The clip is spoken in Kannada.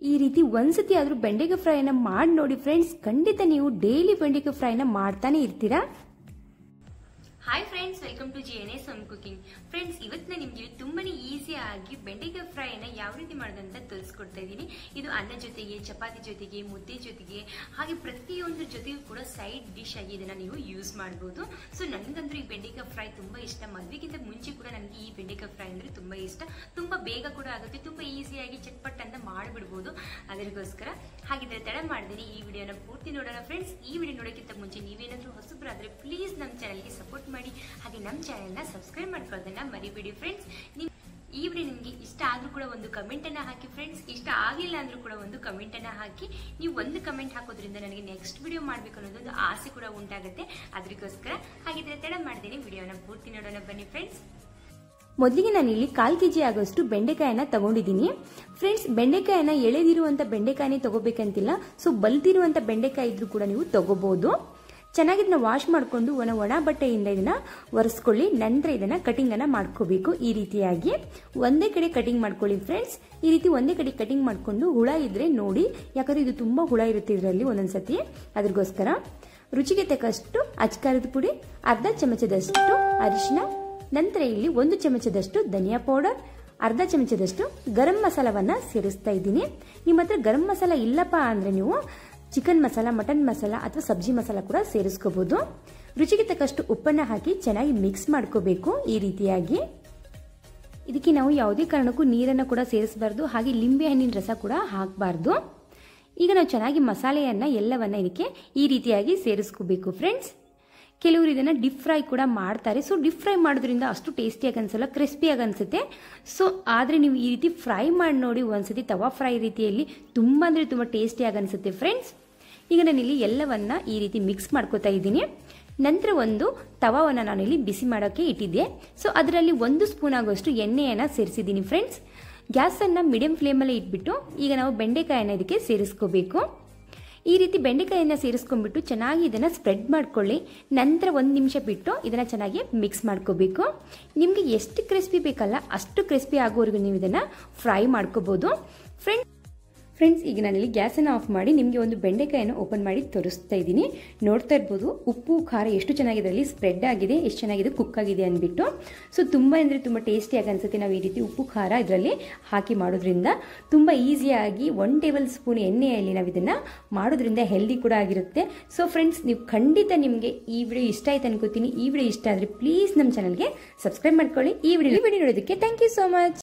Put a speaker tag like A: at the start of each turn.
A: ಈ ರೀತಿ ಒಂದ್ಸತಿ ಆದ್ರೂ ಬೆಂಡೆಕಾಯಿ ಫ್ರೈನ ಮಾಡಿ ನೋಡಿ ಫ್ರೆಂಡ್ಸ್, ಖಂಡಿತ ನೀವು ಡೈಲಿ ಬೆಂಡೆಕಾಯಿ ಫ್ರೈನ ಮಾಡ್ತಾನೆ ಇರ್ತೀರಾ.
B: Hi friends, welcome to GNS home cooking. Friends, ಇವತ್ತು ನಾನು ನಿಮಗೆ ತುಂಬಾನೇ ಈಸಿಯಾಗಿ ಬೆಂಡೆಕಾಯಿ ಫ್ರೈನ ಯಾವ ರೀತಿ ಮಾಡೋದಂತ ತೋರಿಸ್ಕೊಡ್ತಾ ಇದ್ದೀನಿ. ಇದು ಅನ್ನ ಜೊತೆಗೆ, ಚಪಾತಿ ಜೊತೆಗೆ, ಮುದ್ದೆ ಜೊತೆಗೆ, ಹಾಗೆ ಪ್ರತಿಯೊಂದು ಜೊತೆಗೂ ಕೂಡ ಸೈಡ್ ಡಿಶ್ ಆಗಿ ಇದನ್ನ ನೀವು ಯೂಸ್ ಮಾಡಬಹುದು. ಸೊ ನನಗಂತೂ ಈ ಬೆಂಡೆಕಾಯಿ ಫ್ರೈ ತುಂಬಾ ಇಷ್ಟ. ಮದುವೆಗಿಂತ ಮುಂಚೆ ಕೂಡ ನನಗೆ ಈ ಬೆಂಡೆಕಾಯಿ ಫ್ರೈ ಅಂದ್ರೆ ತುಂಬಾ ಇಷ್ಟ. ತುಂಬಾ ಬೇಗ ಕೂಡ ಆಗುತ್ತೆ, ತುಂಬಾ ಈಸಿಯಾಗಿ ಚಟ್ಪಟ್ ಅಂತ ಮಾಡಿಬಿಡ್ಬೋದು. ಅದಕ್ಕೋಸ್ಕರ ಹಾಗಿದ್ರೆ ತಡ ಮಾಡ್ತೀನಿ, ಈ ವಿಡಿಯೋನ ಪೂರ್ತಿ ನೋಡೋಣ ಫ್ರೆಂಡ್ಸ್. ಈ ವಿಡಿಯೋ ನೋಡೋಕ್ಕಿಂತ ಮುಂಚೆ ನೀವೇನಾದ್ರೂ ಹೊಸಬ್ರಾದ್ರೆ ಪ್ಲೀಸ್ ನಮ್ಮ ಚಾನಲ್ಗೆ ಸಪೋರ್ಟ್ ಮಾಡಿ, ಹಾಗೆ ನಮ್ಮ ಚಾನೆಲ್ನ ಸಬ್ಸ್ಕ್ರೈಬ್ ಮಾಡ್ಕೊಳ್ಳೋದನ್ನ ಮರಿಬೇಡಿ ಫ್ರೆಂಡ್ಸ್. ಈ ವಿಡಿಯೋ ನಿಮಗೆ ಇಷ್ಟ ಆದ್ರೂ ಕೂಡ ಒಂದು ಕಮೆಂಟ್ ಅನ್ನ ಹಾಕಿ ಫ್ರೆಂಡ್ಸ್. ಇಷ್ಟ ಆಗಿಲ್ಲ ಅಂದ್ರೂ ಕೂಡ ಒಂದು ಕಮೆಂಟ್ ಅನ್ನ ಹಾಕಿ. ನೀವು ಒಂದು ಕಮೆಂಟ್ ಹಾಕೋದ್ರಿಂದ ನನಗೆ ನೆಕ್ಸ್ಟ್ ವಿಡಿಯೋ ಮಾಡ್ಬೇಕು ಅನ್ನೋದೊಂದು ಆಸೆ ಕೂಡ ಉಂಟಾಗುತ್ತೆ. ಅದಕ್ಕೋಸ್ಕರ ಹಾಗಿದ್ರೆ ತಡ ಮಾಡ್ತೀನಿ, ವಿಡಿಯೋನ ಪೂರ್ತಿ ನೋಡೋಣ ಬನ್ನಿ ಫ್ರೆಂಡ್ಸ್.
A: ಮೊದಲಿಗೆ ನಾನು ಇಲ್ಲಿ 1/4 kg ಆಗೋಷ್ಟು ಬೆಂಡೆಕಾಯಿನ ತಗೊಂಡಿದ್ದೀನಿ ಫ್ರೆಂಡ್ಸ್. ಬೆಂಡೆಕಾಯಿನ ಎಳೆದಿರುವಂತ ಬೆಂಡೆಕಾಯಿನೇ ತಗೋಬೇಕಂತಿಲ್ಲ. ಸೊ ಬಲ್ದಿರುವಂತ ಬೆಂಡೆಕಾಯಿ ಇದ್ರೂ ಕೂಡ ನೀವು ತಗೋಬಹುದು. ಚೆನ್ನಾಗಿ ಇದನ್ನ ವಾಶ್ ಮಾಡಿಕೊಂಡು ಒಣ ಬಟ್ಟೆಯಿಂದ ಇದನ್ನ ಒರೆಸ್ಕೊಳ್ಳಿ. ನಂತರ ಇದನ್ನ ಕಟಿಂಗ್ ಅನ್ನ ಮಾಡ್ಕೋಬೇಕು. ಈ ರೀತಿಯಾಗಿ ಒಂದೇ ಕಡೆ ಕಟಿಂಗ್ ಮಾಡ್ಕೊಳ್ಳಿ ಫ್ರೆಂಡ್ಸ್. ಈ ರೀತಿ ಒಂದೇ ಕಡೆ ಕಟಿಂಗ್ ಮಾಡ್ಕೊಂಡು ಹುಳ ಇದ್ರೆ ನೋಡಿ, ಯಾಕಂದ್ರೆ ಇದು ತುಂಬಾ ಹುಳ ಇರುತ್ತೆ ಇದರಲ್ಲಿ ಒಂದೊಂದ್ಸತಿ. ಅದಕ್ಕೋಸ್ಕರ ರುಚಿಗೆ ತಕ್ಕಷ್ಟು ಅಚ್ಕಾರದ ಪುಡಿ, ಅರ್ಧ ಚಮಚದಷ್ಟು ಅರಿಶಿನ, ನಂತರ ಇಲ್ಲಿ 1 ಚಮಚದಷ್ಟು ಧನಿಯಾ ಪೌಡರ್, ಅರ್ಧ ಚಮಚದಷ್ಟು ಗರಂ ಮಸಾಲವನ್ನ ಸೇರಿಸ್ತಾ ಇದ್ದೀನಿ. ನಿಮ್ಮ ಹತ್ರ ಗರಂ ಮಸಾಲ ಇಲ್ಲಪ್ಪ ಅಂದ್ರೆ ನೀವು ಚಿಕನ್ ಮಸಾಲ, ಮಟನ್ ಮಸಾಲ ಅಥವಾ ಸಬ್ಜಿ ಮಸಾಲ ಕೂಡ ಸೇರಿಸ್ಕೋಬಹುದು. ರುಚಿಗೆ ತಕ್ಕಷ್ಟು ಉಪ್ಪನ್ನ ಹಾಕಿ ಚೆನ್ನಾಗಿ ಮಿಕ್ಸ್ ಮಾಡ್ಕೋಬೇಕು. ಈ ರೀತಿಯಾಗಿ ಇದಕ್ಕೆ ನಾವು ಯಾವುದೇ ಕಾರಣಕ್ಕೂ ನೀರನ್ನು ಕೂಡ ಸೇರಿಸಬಾರ್ದು, ಹಾಗೆ ಲಿಂಬೆ ಹಣ್ಣಿನ ರಸ ಕೂಡ ಹಾಕಬಾರ್ದು. ಈಗ ನಾವು ಚೆನ್ನಾಗಿ ಮಸಾಲೆಯನ್ನ ಎಲ್ಲವನ್ನ ಇದಕ್ಕೆ ಈ ರೀತಿಯಾಗಿ ಸೇರಿಸ್ಕೋಬೇಕು ಫ್ರೆಂಡ್ಸ್. ಕೆಲವರು ಇದನ್ನ ಡಿಪ್ ಫ್ರೈ ಕೂಡ ಮಾಡ್ತಾರೆ. ಸೊ ಡಿಪ್ ಫ್ರೈ ಮಾಡೋದ್ರಿಂದ ಅಷ್ಟು ಟೇಸ್ಟಿಯಾಗಿ ಅನ್ಸಲ್ಲ, ಕ್ರಿಸ್ಪಿಯಾಗಿ ಅನ್ಸುತ್ತೆ. ಸೊ ಆದ್ರೆ ನೀವು ಈ ರೀತಿ ಫ್ರೈ ಮಾಡಿ ನೋಡಿ ಒಂದ್ಸತಿ, ತವಾ ಫ್ರೈ ರೀತಿಯಲ್ಲಿ ತುಂಬಾ ಅಂದ್ರೆ ತುಂಬಾ ಟೇಸ್ಟಿಯಾಗಿ ಅನ್ಸುತ್ತೆ ಫ್ರೆಂಡ್ಸ್. ಈಗ ನಾನು ಇಲ್ಲಿ ಎಲ್ಲವನ್ನ ಈ ರೀತಿ ಮಿಕ್ಸ್ ಮಾಡ್ಕೋತಾ ಇದ್ದೀನಿ. ನಂತರ ಒಂದು ತವಾವನ್ನ ನಾನು ಇಲ್ಲಿ ಬಿಸಿ ಮಾಡೋಕೆ ಇಟ್ಟಿದ್ದೆ. ಸೊ ಅದರಲ್ಲಿ 1 ಸ್ಪೂನ್ ಆಗುವಷ್ಟು ಎಣ್ಣೆಯನ್ನ ಸೇರಿಸಿದ್ದೀನಿ ಫ್ರೆಂಡ್ಸ್. ಗ್ಯಾಸ್ ಅನ್ನ ಮೀಡಿಯಂ ಫ್ಲೇಮಲ್ಲಿ ಇಟ್ಬಿಟ್ಟು ಈಗ ನಾವು ಬೆಂಡೆಕಾಯಿನ ಇದಕ್ಕೆ ಸೇರಿಸ್ಕೋಬೇಕು. ಈ ರೀತಿ ಬೆಂಡೆಕಾಯಿಯನ್ನ ಸೇರಿಸ್ಕೊಂಡ್ಬಿಟ್ಟು ಚೆನ್ನಾಗಿ ಇದನ್ನ ಸ್ಪ್ರೆಡ್ ಮಾಡ್ಕೊಳ್ಳಿ. ನಂತರ 1 ನಿಮಿಷ ಬಿಟ್ಟು ಇದನ್ನ ಚೆನ್ನಾಗಿ ಮಿಕ್ಸ್ ಮಾಡ್ಕೋಬೇಕು. ನಿಮ್ಗೆ ಎಷ್ಟು ಕ್ರಿಸ್ಪಿ ಬೇಕಲ್ಲ ಅಷ್ಟು ಕ್ರಿಸ್ಪಿ ಆಗೋವರೆಗೂ ನೀವು ಇದನ್ನ ಫ್ರೈ ಮಾಡ್ಕೋಬಹುದು ಫ್ರೆಂಡ್ಸ್. ಈಗ ನಾನಿಲ್ಲಿ ಗ್ಯಾಸನ್ನು ಆಫ್ ಮಾಡಿ ನಿಮಗೆ ಒಂದು ಬೆಂಡೆಕಾಯನ್ನು ಓಪನ್ ಮಾಡಿ ತೋರಿಸ್ತಾ ಇದ್ದೀನಿ. ನೋಡ್ತಾ ಇರ್ಬೋದು ಉಪ್ಪು ಖಾರ ಎಷ್ಟು ಚೆನ್ನಾಗಿ ಇದರಲ್ಲಿ ಸ್ಪ್ರೆಡ್ ಆಗಿದೆ, ಎಷ್ಟು ಚೆನ್ನಾಗಿದೆ ಕುಕ್ ಆಗಿದೆ ಅಂದ್ಬಿಟ್ಟು. ಸೊ ತುಂಬ ಅಂದರೆ ತುಂಬ ಟೇಸ್ಟಿಯಾಗಿ ಅನ್ಸುತ್ತೆ. ನಾವು ಈ ರೀತಿ ಉಪ್ಪು ಖಾರ ಇದರಲ್ಲಿ ಹಾಕಿ ಮಾಡೋದ್ರಿಂದ ತುಂಬ ಈಸಿಯಾಗಿ 1 ಟೇಬಲ್ ಸ್ಪೂನ್ ಎಣ್ಣೆಯಲ್ಲಿ ನಾವು ಇದನ್ನು ಮಾಡೋದ್ರಿಂದ ಹೆಲ್ದಿ ಕೂಡ ಆಗಿರುತ್ತೆ. ಸೊ ಫ್ರೆಂಡ್ಸ್, ನೀವು ಖಂಡಿತ ನಿಮಗೆ ಈ ವಿಡಿಯೋ ಇಷ್ಟ ಆಯ್ತು ಅನ್ಕೋತೀನಿ. ಈ ವಿಡಿಯೋ ಇಷ್ಟ ಆದರೆ ಪ್ಲೀಸ್ ನಮ್ಮ ಚಾನಲ್ಗೆ ಸಬ್ಸ್ಕ್ರೈಬ್ ಮಾಡ್ಕೊಳ್ಳಿ. ಈ ವಿಡಿಯೋ ನೋಡೋದಕ್ಕೆ ಥ್ಯಾಂಕ್ ಯು ಸೋ ಮಚ್.